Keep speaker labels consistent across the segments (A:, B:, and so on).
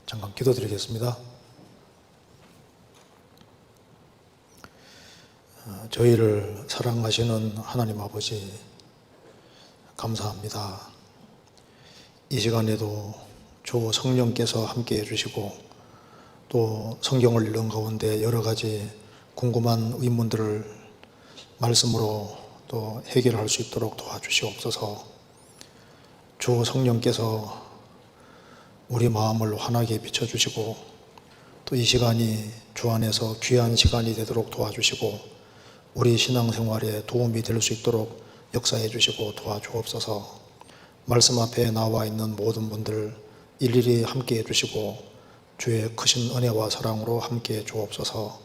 A: 잠깐 기도드리겠습니다. 저희를 사랑하시는 하나님 아버지, 감사합니다. 이 시간에도 주 성령께서 함께 해주시고 또 성경을 읽는 가운데 여러 가지 궁금한 의문들을 말씀으로 또 해결할 수 있도록 도와주시옵소서. 주 성령께서 우리 마음을 환하게 비춰주시고 또 이 시간이 주 안에서 귀한 시간이 되도록 도와주시고 우리 신앙생활에 도움이 될 수 있도록 역사해 주시고 도와주옵소서. 말씀 앞에 나와 있는 모든 분들 일일이 함께 해주시고 주의 크신 은혜와 사랑으로 함께 해 주옵소서.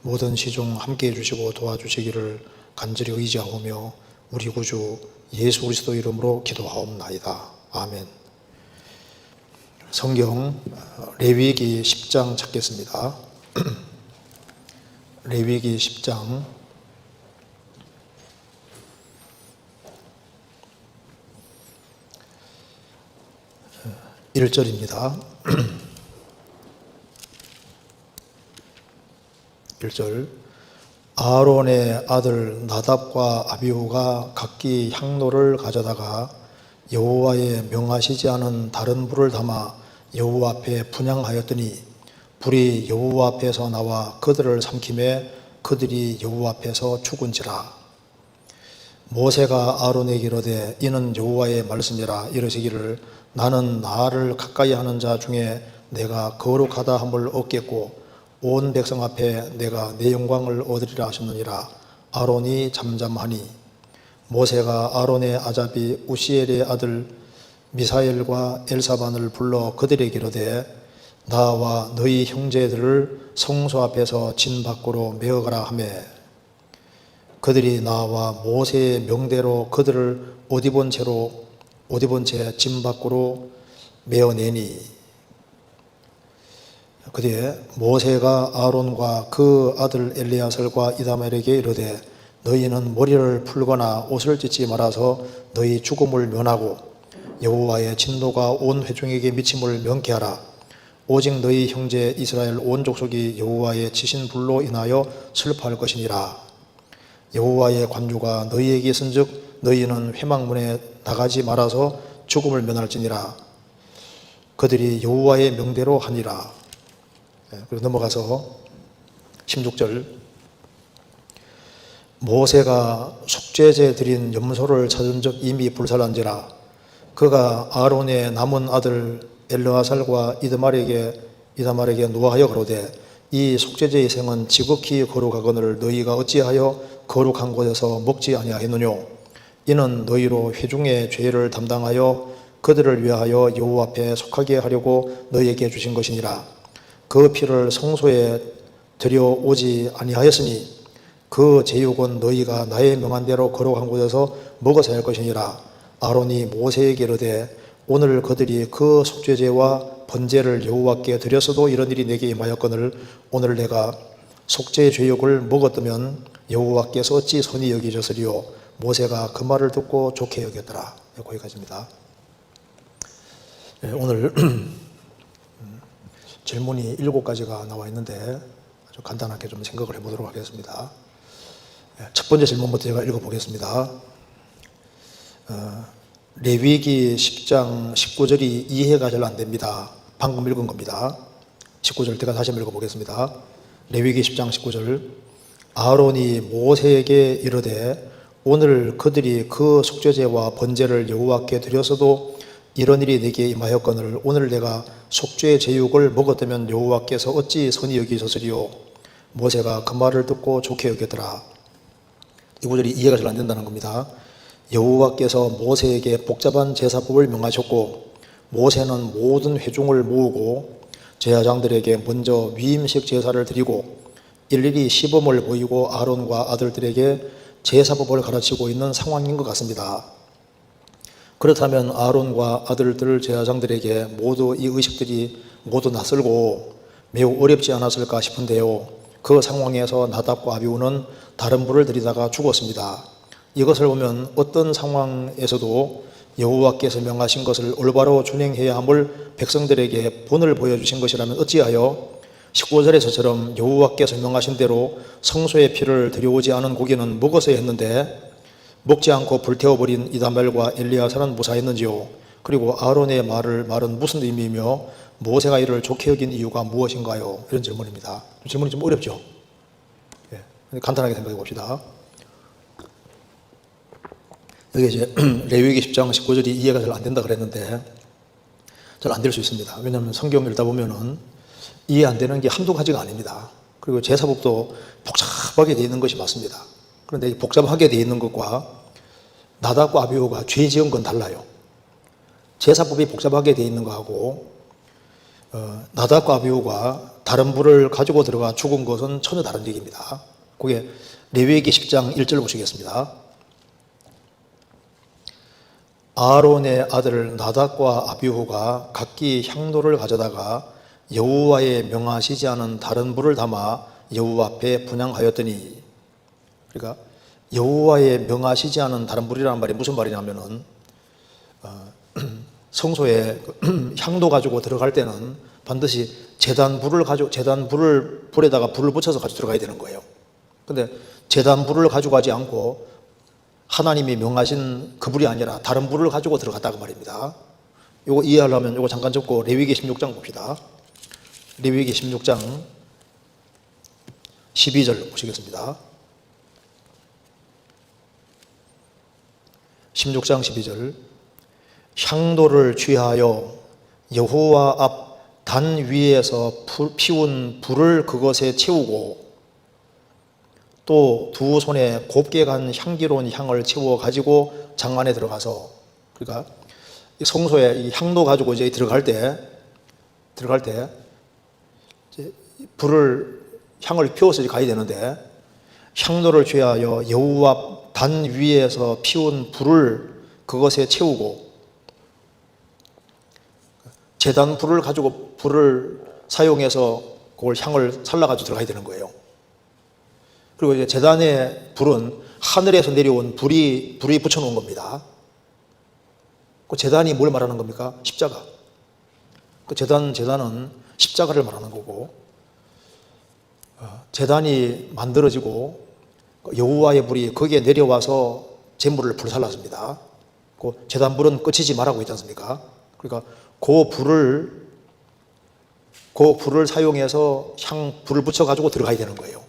A: 모든 시중 함께 해주시고 도와주시기를 간절히 의지하오며 우리 구주 예수 그리스도 이름으로 기도하옵나이다. 아멘. 성경 레위기 10장 찾겠습니다. 레위기 10장 1절입니다. 1절 아론의 아들 나답과 아비후가 각기 향로를 가져다가 여호와의 명하시지 않은 다른 불을 담아 여호와 앞에 분향하였더니 불이 여호와 앞에서 나와 그들을 삼키매 그들이 여호와 앞에서 죽은지라. 모세가 아론에게 이르되 이는 여호와의 말씀이라. 이르시기를 나는 나를 가까이 하는 자 중에 내가 거룩하다 함을 얻겠고 온 백성 앞에 내가 내 영광을 얻으리라 하셨느니라. 아론이 잠잠하니 모세가 아론의 아잡이 우시엘의 아들 미사엘과 엘사반을 불러 그들에게 이르되 나와 너희 형제들을 성소 앞에서 진 밖으로 메어가라 하매 그들이 나와 모세의 명대로 그들을 옷 입은 채 진 밖으로 메어내니 그뒤에 모세가 아론과 그 아들 엘리야설과 이다말에게 이르되 너희는 머리를 풀거나 옷을 찢지 말아서 너희 죽음을 면하고 여호와의 진노가 온 회중에게 미침을 명케하라. 오직 너희 형제 이스라엘 온 족속이 여호와의 치신 불로 인하여 슬퍼할 것이니라. 여호와의 관주가 너희에게 있은즉 너희는 회막문에 나가지 말아서 죽음을 면할지니라. 그들이 여호와의 명대로 하니라. 그리고 넘어가서 16절 모세가 속죄제 드린 염소를 찾은 적 이미 불살한지라. 그가 아론의 남은 아들 엘르아살과 이다말에게 노하여 가로되 이 속죄제의 생은 지극히 거룩하거늘 너희가 어찌하여 거룩한 곳에서 먹지 아니하였느뇨. 이는 너희로 회중의 죄를 담당하여 그들을 위하여 여호와 앞에 속하게 하려고 너희에게 주신 것이니라. 그 피를 성소에 들여오지 아니하였으니 그 제육은 너희가 나의 명한 대로 거룩한 곳에서 먹어서 할 것이니라. 아론이 모세에게 이르되 오늘 그들이 그 속죄제와 번제를 여호와께 드렸어도 이런 일이 내게 임하였거늘 오늘 내가 속죄 제육을 먹었다면 여호와께서 어찌 선히 여기셨으리요. 모세가 그 말을 듣고 좋게 여겼더라. 거기까지입니다. 오늘 질문이 7가지가 나와 있는데 아주 간단하게 좀 생각을 해보도록 하겠습니다. 첫 번째 질문부터 제가 읽어보겠습니다. 레위기 10장 19절이 이해가 잘 안됩니다. 방금 읽은 겁니다. 19절 제가 다시 한번 읽어보겠습니다. 레위기 10장 19절 아론이 모세에게 이르되 오늘 그들이 그 속죄제와 번제를 여호와께 드렸어도 이런 일이 내게 임하였거늘 오늘 내가 속죄 제육을 먹었다면 여호와께서 어찌 선히 여기셨으리요. 모세가 그 말을 듣고 좋게 여겼더라. 이 구절이 이해가 잘 안된다는 겁니다. 여호와께서 모세에게 복잡한 제사법을 명하셨고 모세는 모든 회중을 모으고 제사장들에게 먼저 위임식 제사를 드리고 일일이 시범을 보이고 아론과 아들들에게 제사법을 가르치고 있는 상황인 것 같습니다. 그렇다면 아론과 아들들 제사장들에게 모두 이 의식들이 모두 낯설고 매우 어렵지 않았을까 싶은데요. 그 상황에서 나답과 아비후는 다른 불을 들이다가 죽었습니다. 이것을 보면 어떤 상황에서도 여호와께서 명하신 것을 올바로 준행해야 함을 백성들에게 본을 보여주신 것이라면 어찌하여 19절에서처럼 여호와께서 명하신 대로 성소의 피를 들여오지 않은 고기는 먹었어야 했는데 먹지 않고 불태워버린 이다멜과 엘리야사는 무사했는지요? 그리고 아론의 말은 무슨 의미이며 모세가 이를 좋게 여긴 이유가 무엇인가요? 이런 질문입니다. 질문이 좀 어렵죠? 예, 간단하게 생각해 봅시다. 여기 이제 레위기 10장 19절이 이해가 잘 안 된다 그랬는데 잘 안 될 수 있습니다. 왜냐하면 성경 읽다 보면은 이해 안 되는 게 한두 가지가 아닙니다. 그리고 제사법도 복잡하게 되어 있는 것이 맞습니다. 그런데 복잡하게 되어 있는 것과 나답과 아비후가 죄 지은 건 달라요. 제사법이 복잡하게 되어 있는 거하고 나답과 아비후가 다른 불을 가지고 들어가 죽은 것은 전혀 다른 얘기입니다. 그게 레위기 10장 1절 보시겠습니다. 아론의 아들 나답과 아비후가 각기 향로를 가져다가 여호와의 명하시지 않은 다른 불을 담아 여호와 앞에 분향하였더니, 그러니까 여호와의 명하시지 않은 다른 불이라는 말이 무슨 말이냐면은 성소에 향도 가지고 들어갈 때는 반드시 제단 불에다가 불을 붙여서 가지고 들어가야 되는 거예요. 근데 제단 불을 가지고 가지 않고 하나님이 명하신 그 불이 아니라 다른 불을 가지고 들어갔다고 말입니다. 요거 이해하려면 요거 잠깐 접고 레위기 16장 봅시다. 레위기 16장 12절 보시겠습니다. 16장 12절 향도를 취하여 여호와 앞 단 위에서 피운 불을 그것에 채우고 또 두 손에 곱게 간 향기로운 향을 채워 가지고 장 안에 들어가서, 그러니까 성소에 이 향도 가지고 이제 들어갈 때 이제 향을 피워서 가야 되는데 향도를 취하여 여호와 단 위에서 피운 불을 그것에 채우고 제단 불을 사용해서 그걸 향을 살라가지고 들어가야 되는 거예요. 그리고 이제 제단의 불은 하늘에서 내려온 불이 붙여놓은 겁니다. 그 제단이 뭘 말하는 겁니까? 십자가. 그 제단은 십자가를 말하는 거고, 제단이 만들어지고 여호와의 불이 거기에 내려와서 제물을 불살랐습니다. 그 제단 불은 끝이지 말하고 있지 않습니까? 그러니까 그 불을 사용해서 불을 붙여가지고 들어가야 되는 거예요.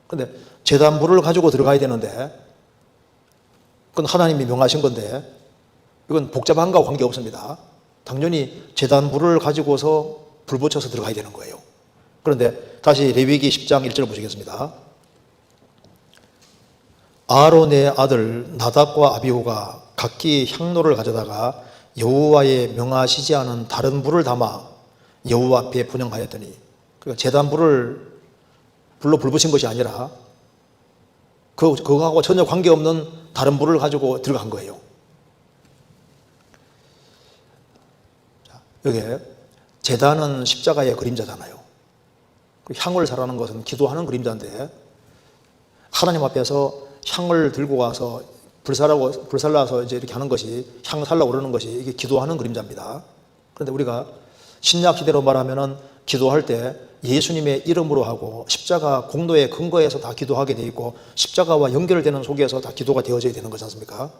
A: 근데 제단 불을 가지고 들어가야 되는데 그건 하나님이 명하신 건데 이건 복잡한 거와 관계없습니다. 당연히 제단 불을 가지고서 불 붙여서 들어가야 되는 거예요. 그런데 다시 레위기 10장 1절 보시겠습니다. 아론의 아들 나답과 아비후가 각기 향로를 가져다가 여호와의 명하시지 않은 다른 불을 담아 여호와 앞에 분향하였더니, 그러니까 제단 불로 불 붙인 것이 아니라 그거하고 전혀 관계없는 다른 불을 가지고 들어간 거예요. 여기 제단은 십자가의 그림자잖아요. 향을 사라는 것은 기도하는 그림자인데 하나님 앞에서 향을 들고 와서 불살라서 이제 이렇게 하는 것이, 향 살라고 그러는 것이 이게 기도하는 그림자입니다. 그런데 우리가 신약 시대로 말하면은 기도할 때 예수님의 이름으로 하고 십자가 공로의 근거에서 다 기도하게 돼 있고 십자가와 연결되는 속에서 다 기도가 되어져야 되는 거지 않습니까?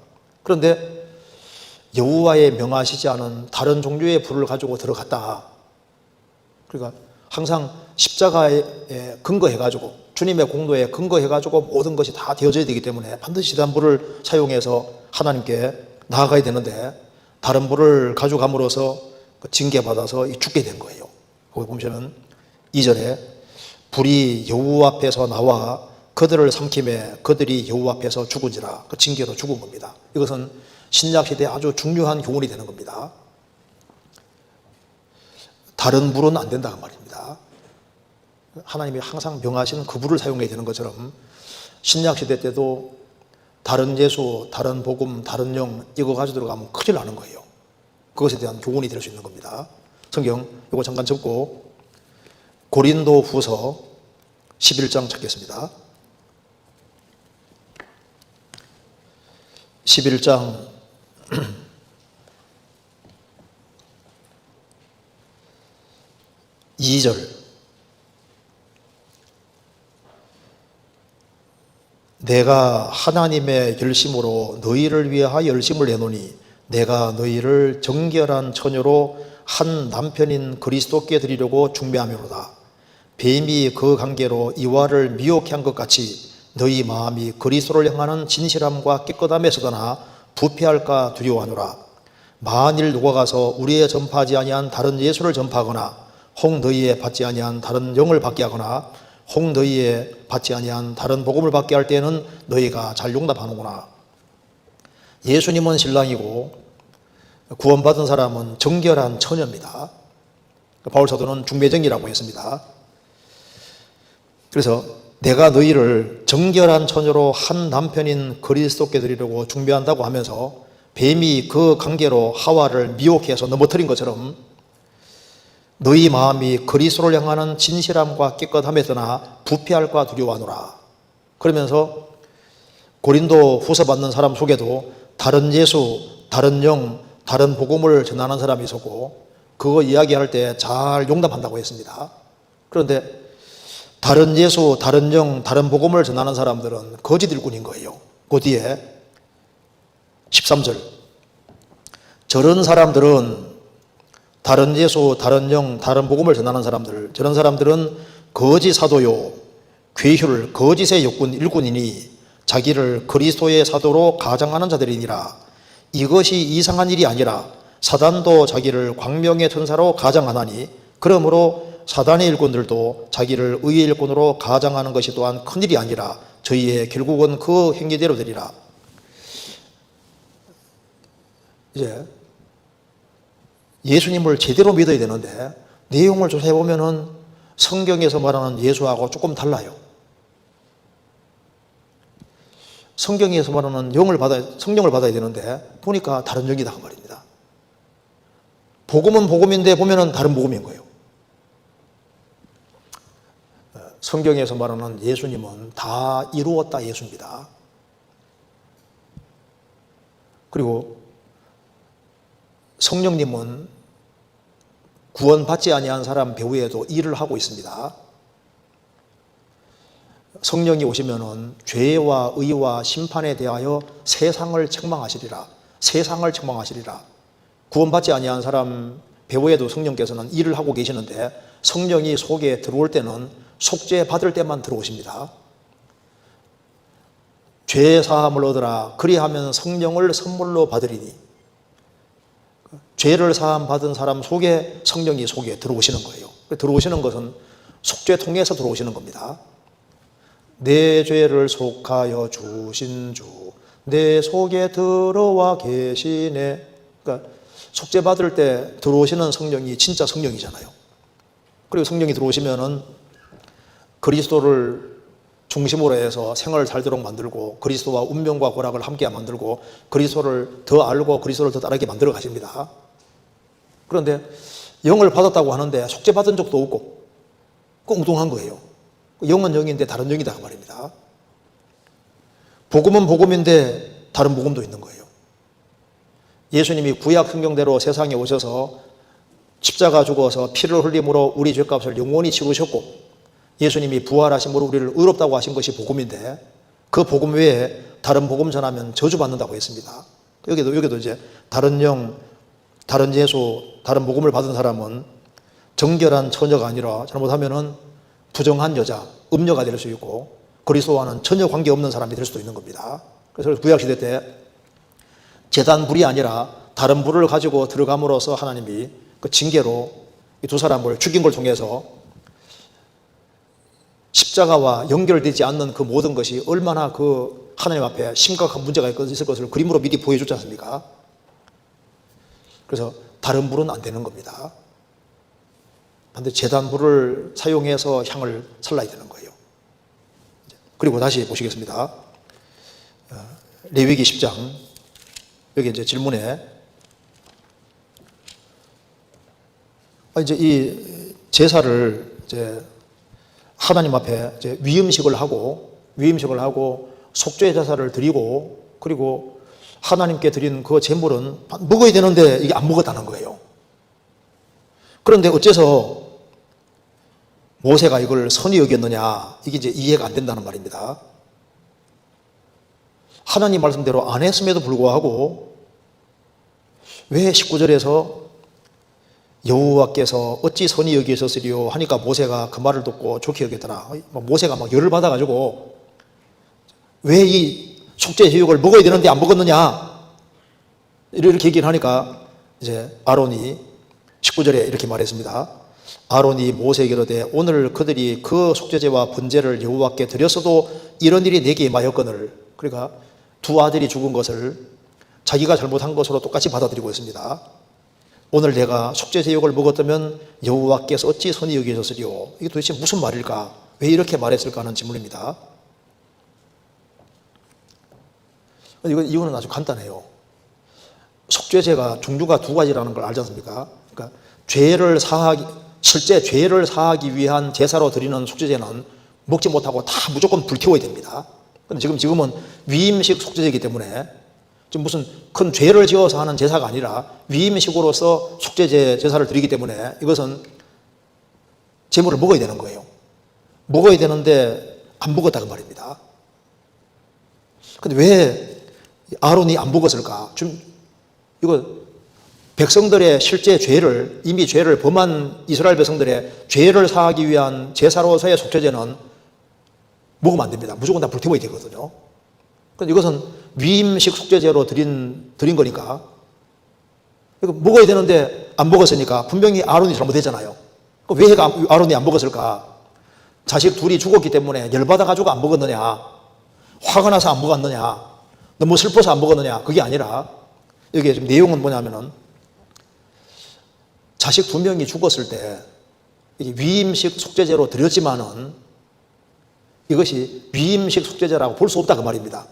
A: 그런데 여호와의 명하시지 않은 다른 종류의 불을 가지고 들어갔다. 그러니까 항상 십자가에 근거해가지고 주님의 공로에 근거해가지고 모든 것이 다 되어져야 되기 때문에 반드시 다른 불을 사용해서 하나님께 나아가야 되는데 다른 불을 가져감으로써 징계받아서 죽게 된 거예요. 거기 보시면 2절에 불이 여호와 앞에서 나와 그들을 삼킴에 그들이 여호와 앞에서 죽은지라, 그 징계로 죽은 겁니다. 이것은 신약시대에 아주 중요한 교훈이 되는 겁니다. 다른 불은 안 된다 그 말입니다. 하나님이 항상 명하신 그 불을 사용해야 되는 것처럼 신약시대 때도 다른 예수, 다른 복음, 다른 영 이거 가지고 들어가면 큰일 나는 거예요. 그것에 대한 교훈이 될 수 있는 겁니다. 성경 이거 잠깐 접고 고린도 후서 11장 찾겠습니다. 11장 2절 내가 하나님의 열심으로 너희를 위하여 열심을 내노니 내가 너희를 정결한 처녀로 한 남편인 그리스도께 드리려고 중매하며로다. 뱀이 그 관계로 이와를 미혹해 한 것 같이 너희 마음이 그리스도를 향하는 진실함과 깨끗함에 서거나 부패할까 두려워하노라. 만일 누가 가서 우리의 전파하지 아니한 다른 예수를 전파하거나 혹 너희의 받지 아니한 다른 영을 받게 하거나 혹 너희의 받지 아니한 다른 복음을 받게 할 때에는 너희가 잘 용납하는구나. 예수님은 신랑이고 구원받은 사람은 정결한 처녀입니다. 바울 사도는 중매정이라고 했습니다. 그래서 내가 너희를 정결한 처녀로 한 남편인 그리스도께 드리려고 중매한다고 하면서 뱀이 그 관계로 하와를 미혹해서 넘어뜨린 것처럼 너희 마음이 그리스도를 향하는 진실함과 깨끗함에 서나 부패할까 두려워하노라. 그러면서 고린도 후서 받는 사람 속에도 다른 예수, 다른 영, 다른 복음을 전하는 사람이 있었고 그거 이야기할 때 잘 용납한다고 했습니다. 그런데 다른 예수, 다른 영, 다른 복음을 전하는 사람들은 거짓 일꾼인 거예요. 그 뒤에 13절 저런 사람들은 다른 예수, 다른 영, 다른 복음을 전하는 사람들, 저런 사람들은 거짓 사도요, 괴휼, 거짓의 일꾼이니 자기를 그리스도의 사도로 가장하는 자들이니라. 이것이 이상한 일이 아니라 사단도 자기를 광명의 천사로 가장하나니 그러므로 사단의 일꾼들도 자기를 의의 일꾼으로 가장하는 것이 또한 큰일이 아니라 저희의 결국은 그 행위대로 되리라. 이제 예수님을 제대로 믿어야 되는데 내용을 조사해 보면은 성경에서 말하는 예수하고 조금 달라요. 성경에서 말하는 성령을 받아야 되는데 보니까 다른 영이다 그 말입니다. 복음은 복음인데 보면은 다른 복음인 거예요. 성경에서 말하는 예수님은 다 이루었다 예수입니다. 그리고 성령님은 구원받지 아니한 사람 배후에도 일을 하고 있습니다. 성령이 오시면은 죄와 의와 심판에 대하여 세상을 책망하시리라. 세상을 책망하시리라. 구원받지 아니한 사람 배후에도 성령께서는 일을 하고 계시는데 성령이 속에 들어올 때는 속죄 받을 때만 들어오십니다. 죄 사함을 얻으라. 그리하면 성령을 선물로 받으리니 죄를 사함 받은 사람 속에 성령이 속에 들어오시는 거예요. 들어오시는 것은 속죄 통해서 들어오시는 겁니다. 내 죄를 속하여 주신 주 내 속에 들어와 계시네. 그러니까 속죄 받을 때 들어오시는 성령이 진짜 성령이잖아요. 그리고 성령이 들어오시면은 그리스도를 중심으로 해서 생활을 살도록 만들고 그리스도와 운명과 고락을 함께 만들고 그리스도를 더 알고 그리스도를 더 따르게 만들어 가십니다. 그런데 영을 받았다고 하는데 속죄 받은 적도 없고 엉뚱한 거예요. 영은 영인데 다른 영이다 그 말입니다. 복음은 복음인데 다른 복음도 있는 거예요. 예수님이 구약 성경대로 세상에 오셔서 십자가 죽어서 피를 흘림으로 우리 죄값을 영원히 치르셨고 예수님이 부활하심으로 우리를 의롭다고 하신 것이 복음인데 그 복음 외에 다른 복음 전하면 저주받는다고 했습니다. 여기도 이제 다른 영, 다른 예수, 다른 복음을 받은 사람은 정결한 처녀가 아니라 잘못하면은 부정한 여자, 음녀가 될 수 있고 그리스도와는 전혀 관계없는 사람이 될 수도 있는 겁니다. 그래서 구약시대 때 제단 불이 아니라 다른 불을 가지고 들어감으로써 하나님이 그 징계로 이 두 사람을 죽인 걸 통해서 십자가와 연결되지 않는 그 모든 것이 얼마나 그 하나님 앞에 심각한 문제가 있을 것을 그림으로 미리 보여줬지 않습니까? 그래서 다른 불은 안 되는 겁니다. 반드시 제단불을 사용해서 향을 살라야 되는 거예요. 그리고 다시 보시겠습니다. 레위기 10장 여기 이제 질문에 이제 이 제사를 이제 하나님 앞에 이제 위임식을 하고 속죄 제사를 드리고 그리고 하나님께 드린 그 제물은 먹어야 되는데 이게 안 먹었다는 거예요. 그런데 어째서 모세가 이걸 선히 여겼느냐, 이게 이제 이해가 안 된다는 말입니다. 하나님 말씀대로 안 했음에도 불구하고 왜 19절에서 여호와께서 어찌 선히 여기셨으리요 하니까 모세가 그 말을 듣고 좋게 여겼더라. 모세가 막 열을 받아가지고 왜 이 속죄 제육을 먹어야 되는데 안 먹었느냐, 이렇게 얘기를 하니까 이제 아론이 19절에 이렇게 말했습니다. 아론이 모세에게 이르되 오늘 그들이 그 속죄제와 번제를 여호와께 드렸어도 이런 일이 내게 임하였거늘. 그러니까 두 아들이 죽은 것을 자기가 잘못한 것으로 똑같이 받아들이고 있습니다. 오늘 내가 속죄제육을 먹었다면 여호와께서 어찌 선히 여기셨으리요. 이게 도대체 무슨 말일까? 왜 이렇게 말했을까 하는 질문입니다. 이거는 아주 간단해요. 속죄제가 종류가 두 가지라는 걸 알지 않습니까? 그러니까 실제 죄를 사하기 위한 제사로 드리는 속죄제는 먹지 못하고 다 무조건 불태워야 됩니다. 근데 지금은 위임식 속죄제이기 때문에 지금 무슨 큰 죄를 지어서 하는 제사가 아니라 위임식으로서 제사를 드리기 때문에 이것은 제물을 먹어야 되는 거예요. 먹어야 되는데 안 먹었다고 말입니다. 근데 왜 아론이 안 먹었을까? 이거 백성들의 실제 죄를, 이미 죄를 범한 이스라엘 백성들의 죄를 사하기 위한 제사로서의 속죄제는 먹으면 안 됩니다. 무조건 다 불태워야 되거든요. 그런데 이것은 위임식 속죄제로 드린 거니까 이거 먹어야 되는데 안 먹었으니까 분명히 아론이 잘못했잖아요. 왜 아론이 안 먹었을까? 자식 둘이 죽었기 때문에 열받아가지고 안 먹었느냐, 화가 나서 안 먹었느냐, 너무 슬퍼서 안 먹었느냐, 그게 아니라 여기에 지금 내용은 뭐냐면은 자식 두 명이 죽었을 때 이게 위임식 속죄제로 드렸지만은 이것이 위임식 속죄제라고 볼 수 없다 그 말입니다.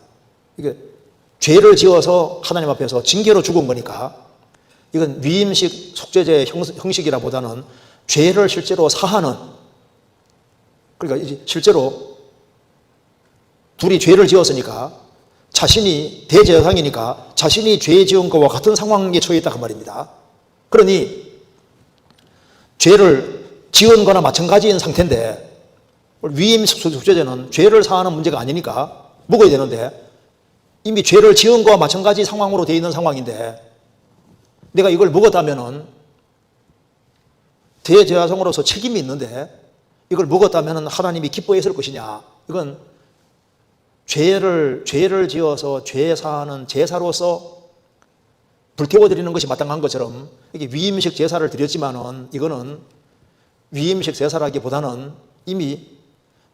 A: 이게 죄를 지어서 하나님 앞에서 징계로 죽은 거니까 이건 위임식 속죄제의 형식이라보다는 죄를 실제로 사하는, 그러니까 이제 실제로 둘이 죄를 지었으니까 자신이 대제사장이니까 자신이 죄 지은 것과 같은 상황에 처해 있다 그 말입니다. 그러니 죄를 지은 거나 마찬가지인 상태인데 위임식 속죄제는 죄를 사하는 문제가 아니니까 먹어야 되는데 이미 죄를 지은 거와 마찬가지 상황으로 되어 있는 상황인데 내가 이걸 먹었다면은 대제사장으로서 책임이 있는데 이걸 먹었다면은 하나님이 기뻐했을 것이냐? 이건 죄를 지어서 죄 사하는 제사로서 불태워드리는 것이 마땅한 것처럼 이게 위임식 제사를 드렸지만은 이거는 위임식 제사라기보다는 이미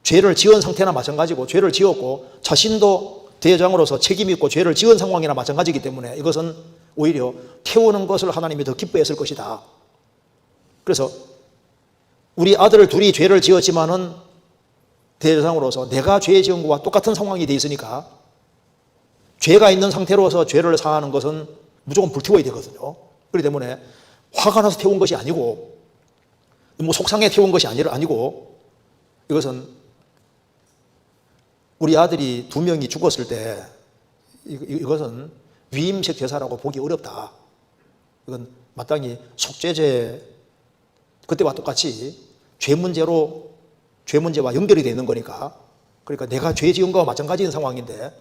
A: 죄를 지은 상태나 마찬가지고 죄를 지었고 자신도 대장으로서 책임이 있고 죄를 지은 상황이나 마찬가지이기 때문에 이것은 오히려 태우는 것을 하나님이 더 기뻐했을 것이다. 그래서 우리 아들 둘이 죄를 지었지만은 대상으로서 내가 죄 지은 것과 똑같은 상황이 돼 있으니까 죄가 있는 상태로서 죄를 사하는 것은 무조건 불태워야 되거든요. 그렇기 때문에 화가 나서 태운 것이 아니고 뭐 속상해 태운 것이 아니고 이것은 우리 아들이 두 명이 죽었을 때 이것은 위임식 제사라고 보기 어렵다. 이건 마땅히 속죄제 그때와 똑같이 죄 문제와 연결이 되는 거니까, 그러니까 내가 죄 지은 거와 마찬가지인 상황인데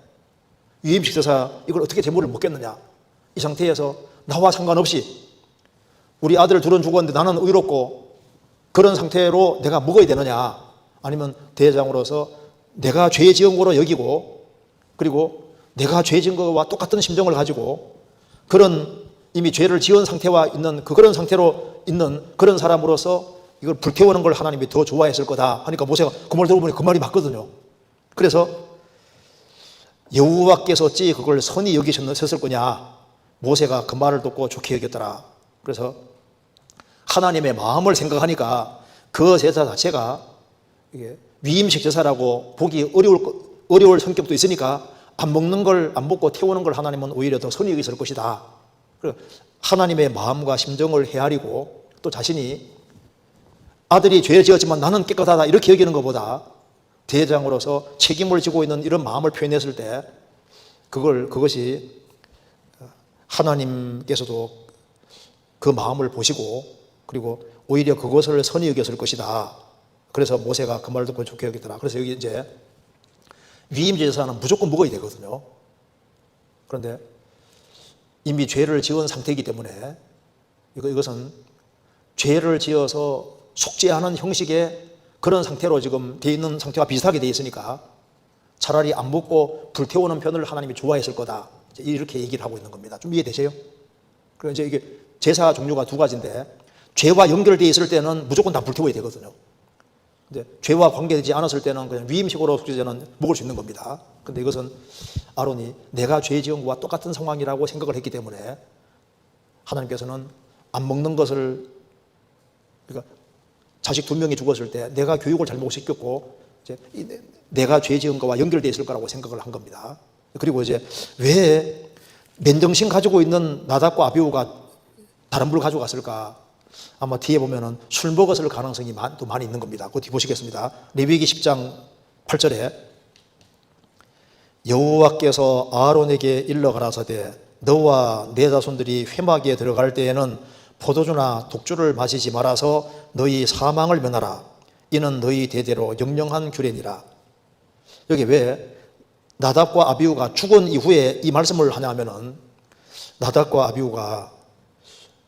A: 위임식 제사 이걸 어떻게 제물을 먹겠느냐. 이 상태에서 나와 상관없이 우리 아들 둘은 죽었는데 나는 의롭고 그런 상태로 내가 먹어야 되느냐, 아니면 대장으로서 내가 죄 지은 거로 여기고 그리고 내가 죄 지은 거와 똑같은 심정을 가지고 그런 이미 죄를 지은 상태와 있는 그런 상태로 있는 그런 사람으로서 이걸 불태우는 걸 하나님이 더 좋아했을 거다 하니까 모세가 그 말 들어보니 그 말이 맞거든요. 그래서 여호와께서 어찌 그걸 선히 여기셨을 거냐, 모세가 그 말을 듣고 좋게 여겼더라. 그래서 하나님의 마음을 생각하니까 그 제사 자체가 이게 위임식 제사라고 보기 어려울 성격도 있으니까 안 먹고 태우는 걸 하나님은 오히려 더 선히 여기실 것이다. 하나님의 마음과 심정을 헤아리고 또 자신이 아들이 죄 지었지만 나는 깨끗하다 이렇게 여기는 것보다 대장으로서 책임을 지고 있는 이런 마음을 표현했을 때 그것이 하나님께서도 그 마음을 보시고 그리고 오히려 그것을 선히 여겼을 것이다. 그래서 모세가 그 말을 듣고 좋게 여겼더라. 그래서 여기 이제 위임 제사는 무조건 먹어야 되거든요. 그런데 이미 죄를 지은 상태이기 때문에 이것은 죄를 지어서 속죄하는 형식의 그런 상태로 지금 되어 있는 상태와 비슷하게 되어 있으니까 차라리 안 먹고 불태우는 편을 하나님이 좋아했을 거다. 이렇게 얘기를 하고 있는 겁니다. 좀 이해되세요? 그리고 이제 이게 제사 종류가 두 가지인데 죄와 연결되어 있을 때는 무조건 다 불태워야 되거든요. 근데 죄와 관계되지 않았을 때는 그냥 위임식으로 속죄제는 먹을 수 있는 겁니다. 근데 이것은 아론이 내가 죄 지은 것과 똑같은 상황이라고 생각을 했기 때문에 하나님께서는 안 먹는 것을, 그러니까 자식 2명이 죽었을 때 내가 교육을 잘못 시켰고 이제 내가 죄 지은 것과 연결되어 있을 거라고 생각을 한 겁니다. 그리고 이제 왜 맨정신 가지고 있는 나답과 아비후가 다른 불을 가져갔을까? 아마 뒤에 보면은 술 먹었을 가능성이 또 많이 있는 겁니다. 그 뒤 보시겠습니다. 레위기 10장 8절에 여호와께서 아론에게 일러 가라사대 너와 네 자손들이 회막에 들어갈 때에는 포도주나 독주를 마시지 말아서 너희 사망을 면하라. 이는 너희 대대로 영영한 규례니라. 여기 왜 나답과 아비후가 죽은 이후에 이 말씀을 하냐 하면은 나답과 아비후가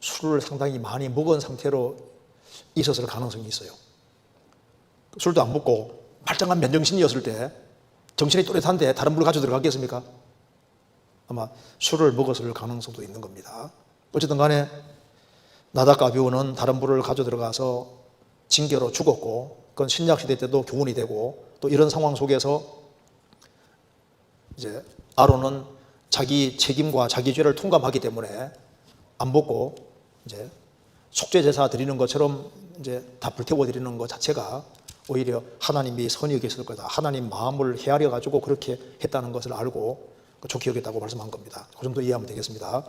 A: 술을 상당히 많이 먹은 상태로 있었을 가능성이 있어요. 술도 안 먹고 말짱한 맨정신이었을 때 정신이 또렷한데 다른 불 가지고 들어갔겠습니까? 아마 술을 먹었을 가능성도 있는 겁니다. 어쨌든 간에 나답과 아비후는 다른 불을 가지고 들어가서 징계로 죽었고 그건 신약시대 때도 교훈이 되고 또 이런 상황 속에서 이제 아론은 자기 책임과 자기 죄를 통감하기 때문에 안 먹고 이제 속죄제사 드리는 것처럼 이제 다 불태워 드리는 것 자체가 오히려 하나님이 선히 여겼을 거다. 하나님 마음을 헤아려 가지고 그렇게 했다는 것을 알고 좋게 여겼다고 말씀한 겁니다. 그 정도 이해하면 되겠습니다.